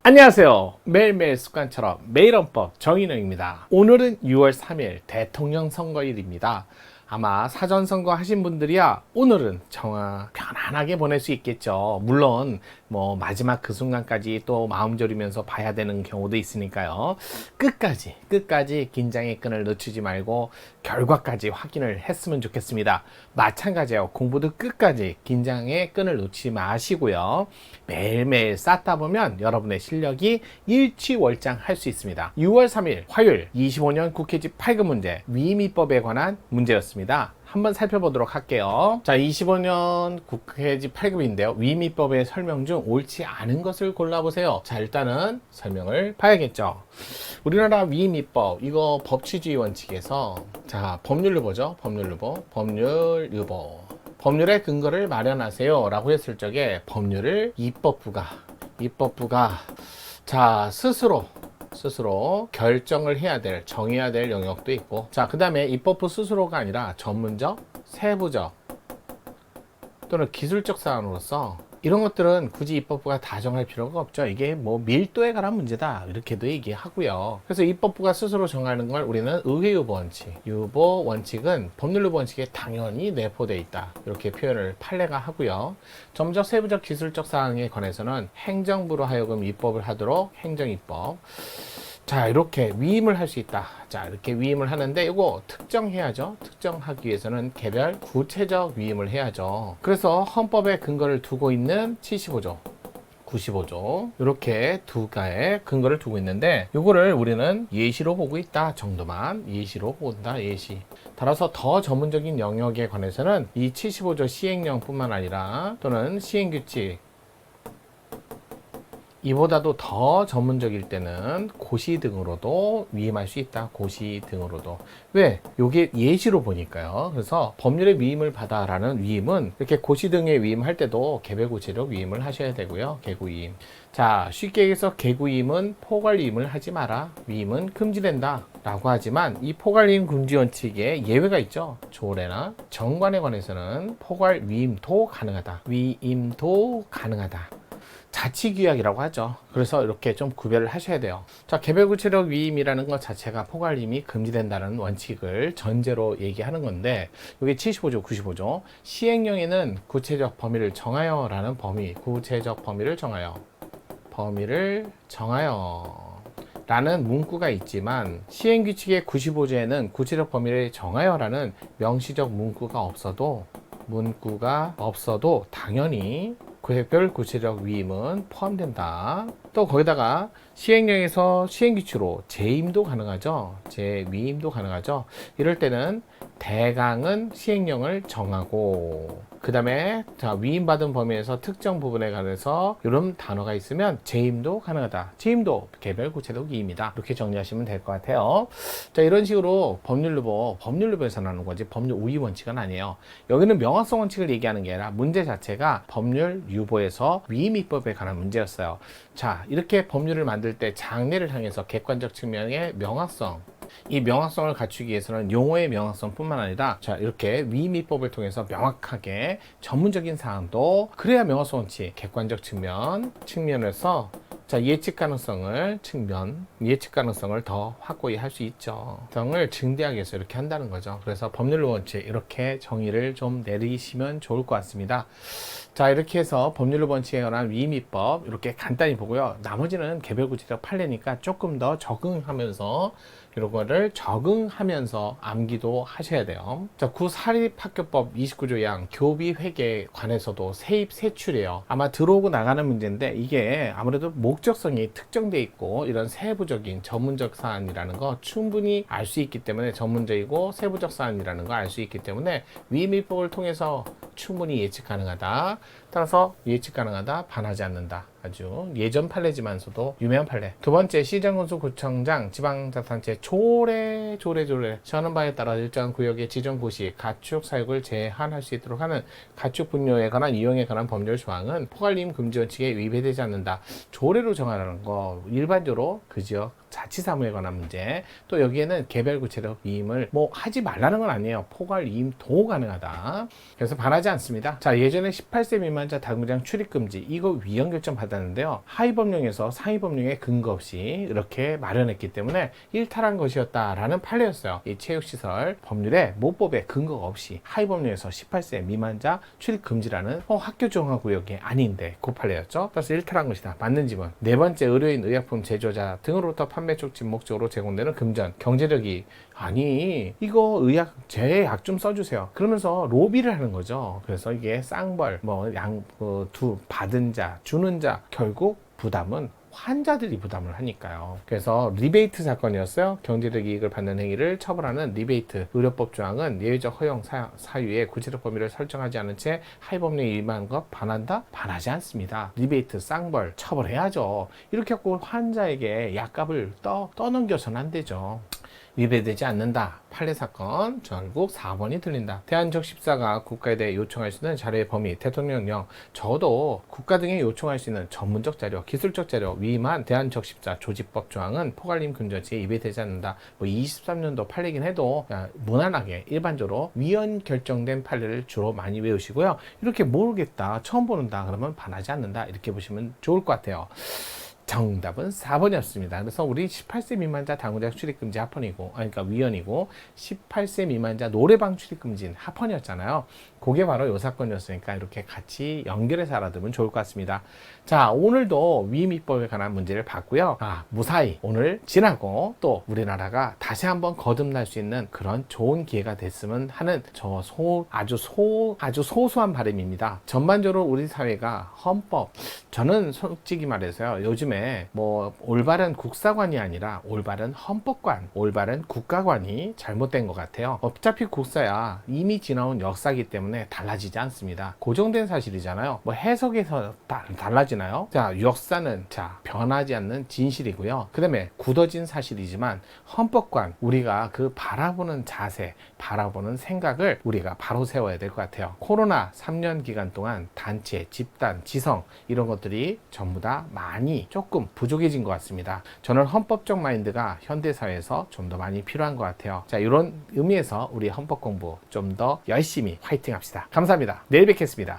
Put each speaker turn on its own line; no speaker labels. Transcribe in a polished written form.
안녕하세요. 매일매일 습관처럼 매일헌법 정인영입니다. 오늘은 6월 3일 대통령 선거일입니다. 아마 사전선거 하신 분들이야 오늘은 편안하게 보낼 수 있겠죠. 물론 마지막 그 순간까지 또 마음 졸이면서 봐야 되는 경우도 있으니까요. 끝까지 긴장의 끈을 놓치지 말고 결과까지 확인을 했으면 좋겠습니다. 마찬가지예요. 공부도 끝까지 긴장의 끈을 놓치지 마시고요. 매일매일 쌓다 보면 여러분의 실력이 일취월장할 수 있습니다. 6월 3일 화요일 25년 국회집 8급 문제 위임입법에 관한 문제였습니다. 한번 살펴보도록 할게요. 자, 25년 국회집 8급인데요. 위임입법의 설명 중 옳지 않은 것을 골라보세요. 자, 일단은 설명을 봐야겠죠. 우리나라 위임입법, 이거 법치주의 원칙에서, 자, 법률유보죠. 법률유보. 법률의 근거를 마련하세요 라고 했을 적에 법률을 입법부가 자, 스스로 결정을 해야 될, 정해야 될 영역도 있고, 자, 그 다음에 입법부 스스로가 아니라 전문적, 세부적 또는 기술적 사안으로서 이런 것들은 굳이 입법부가 다 정할 필요가 없죠. 이게 밀도에 관한 문제다 이렇게도 얘기하고요. 그래서 입법부가 스스로 정하는 걸 우리는 의회유보 원칙, 유보 원칙은 법률유보 원칙에 당연히 내포되어 있다 이렇게 표현을 판례가 하고요. 점적, 세부적, 기술적 사항에 관해서는 행정부로 하여금 입법을 하도록 행정입법. 자, 이렇게 위임을 할 수 있다. 자, 이렇게 위임을 하는데 이거 특정해야죠. 특정하기 위해서는 개별 구체적 위임을 해야죠. 그래서 헌법에 근거를 두고 있는 75조 95조 이렇게 두 가의 근거를 두고 있는데 이거를 우리는 예시로 보고 있다 정도만 예시로 본다. 예시. 따라서 더 전문적인 영역에 관해서는 이 75조 시행령뿐만 아니라 또는 시행규칙 이보다도 더 전문적일 때는 고시 등으로도 위임할 수 있다. 고시 등으로도. 왜? 요게 예시로 보니까요. 그래서 법률의 위임을 받아라는 위임은 이렇게 고시 등에 위임할 때도 개별구체적 위임을 하셔야 되고요. 개구위임. 자, 쉽게 얘기해서 개구위임은 포괄위임을 하지 마라. 위임은 금지된다. 라고 하지만 이 포괄위임 금지 원칙에 예외가 있죠. 조례나 정관에 관해서는 포괄위임도 가능하다. 위임도 가능하다. 자치규약이라고 하죠. 그래서 이렇게 좀 구별을 하셔야 돼요. 자, 개별구체적 위임이라는 것 자체가 포괄임이 금지된다는 원칙을 전제로 얘기하는 건데 여기 75조, 95조 시행령에는 구체적 범위를 정하여 라는 구체적 범위를 정하여 라는 문구가 있지만 시행규칙의 95조에는 구체적 범위를 정하여 라는 명시적 문구가 없어도 당연히 개별 구체적 위임은 포함된다. 또 거기다가 시행령에서 시행규칙으로 재임도 가능하죠. 재위임도 가능하죠. 이럴 때는 대강은 시행령을 정하고 그 다음에 위임받은 범위에서 특정 부분에 관해서 이런 단어가 있으면 재임도 가능하다. 재임도 개별 구체적 위임이다. 이렇게 정리하시면 될 것 같아요. 자, 이런 식으로 법률유보에서 나오는 거지 법률 우위 원칙은 아니에요. 여기는 명확성 원칙을 얘기하는 게 아니라 문제 자체가 법률유보에서 위임입법에 관한 문제였어요. 자, 이렇게 법률을 만들 때 장래를 향해서 객관적 측면의 명확성, 이 명확성을 갖추기 위해서는 용어의 명확성뿐만 아니라 자, 이렇게 위임입법을 통해서 명확하게 전문적인 사항도 그래야 명확성 원칙, 객관적 측면에서 자, 예측 가능성을 더 확고히 할 수 있죠. 성을 증대하기 위해서 이렇게 한다는 거죠. 그래서 법률 원칙 이렇게 정의를 좀 내리시면 좋을 것 같습니다. 자, 이렇게 해서 법률 원칙에 관한 위임입법 이렇게 간단히 보고요. 나머지는 개별구체적 판례니까 조금 더 적응하면서 이런 거를 적응하면서 암기도 하셔야 돼요. 자, 구사립학교법 29조 양 교비회계에 관해서도 세입 세출이에요. 아마 들어오고 나가는 문제인데 이게 아무래도 목적성이 특정돼 있고 이런 세부적인 전문적 사안이라는 거 충분히 알 수 있기 때문에 전문적이고 세부적 사안이라는 거 알 수 있기 때문에 위임입법을 통해서 충분히 예측 가능하다. 따라서 예측 가능하다, 반하지 않는다. 아주 예전 판례지만서도 유명한 판례. 두 번째, 시장군수구청장 지방자치단체 조례 시하는 바에 따라 일정 구역의 지정고시 가축 사육을 제한할 수 있도록 하는 가축 분뇨에 관한 이용에 관한 법률 조항은 포괄임 금지 원칙에 위배되지 않는다. 조례로 정하라는 거 일반적으로 그 지역 자치사무에 관한 문제. 또 여기에는 개별 구체적 위임을 하지 말라는 건 아니에요. 포괄 위임도 가능하다. 그래서 반하지 않습니다. 자, 예전에 18세 미만자 당구장 출입 금지 이거 위헌 결정 받았 받았는데요. 하위법령에서 상위법령에 근거 없이 이렇게 마련했기 때문에 일탈한 것이었다라는 판례였어요. 이 체육시설 법률에 모법에 근거가 없이 하위법령에서 18세 미만자 출입 금지라는 학교 정화구역이 아닌데 그 판례였죠. 따라서 일탈한 것이다. 맞는 지문. 네 번째, 의료인, 의약품 제조자 등으로부터 판매 촉진 목적으로 제공되는 금전. 경제력이 아니 이거 의약 제약 좀 써주세요. 그러면서 로비를 하는 거죠. 그래서 이게 쌍벌 두 받은 자 주는 자 결국 부담은 환자들이 부담을 하니까요. 그래서 리베이트 사건이었어요. 경제적 이익을 받는 행위를 처벌하는 리베이트 의료법 조항은 예외적 허용 사유의 구체적 범위를 설정하지 않은 채 하위법령에 위반한 것 반한다? 반하지 않습니다. 리베이트 쌍벌 처벌해야죠. 이렇게 하고 환자에게 약값을 떠넘겨서는 안 되죠. 위배되지 않는다. 판례 사건 결국 4번이 들린다. 대한적십사가 국가에 대해 요청할 수 있는 자료의 범위, 대통령령. 저도 국가 등에 요청할 수 있는 전문적 자료, 기술적 자료 위임한 대한적십사 조직법 조항은 포괄림 근저지에 위배되지 않는다. 23년도 판례긴 해도 무난하게 일반적으로 위헌 결정된 판례를 주로 많이 외우시고요. 이렇게 모르겠다, 처음 보는다 그러면 반하지 않는다 이렇게 보시면 좋을 것 같아요. 정답은 4번이었습니다. 그래서 우리 18세 미만자 당구장 출입금지 합헌이고, 그러니까 위헌이고, 18세 미만자 노래방 출입금지는 합헌이었잖아요. 그게 바로 요 사건이었으니까 이렇게 같이 연결해서 알아두면 좋을 것 같습니다. 자, 오늘도 위임입법에 관한 문제를 봤고요. 무사히 오늘 지나고 또 우리나라가 다시 한번 거듭날 수 있는 그런 좋은 기회가 됐으면 하는 아주 소소한 바람입니다. 전반적으로 우리 사회가 헌법, 저는 솔직히 말해서요, 요즘에 올바른 국사관이 아니라 올바른 헌법관, 올바른 국가관이 잘못된 것 같아요. 어차피 국사야 이미 지나온 역사이기 때문에 달라지지 않습니다. 고정된 사실이잖아요. 해석에서 달라지나요? 자, 역사는 변하지 않는 진실이고요. 그 다음에 굳어진 사실이지만 헌법관, 우리가 그 바라보는 자세, 바라보는 생각을 우리가 바로 세워야 될 것 같아요. 코로나 3년 기간 동안 단체, 집단, 지성 이런 것들이 전부 다 많이 조금 부족해진 것 같습니다. 저는 헌법적 마인드가 현대사회에서 좀 더 많이 필요한 것 같아요. 자, 이런 의미에서 우리 헌법 공부 좀 더 열심히 화이팅 합시다. 감사합니다. 내일 뵙겠습니다.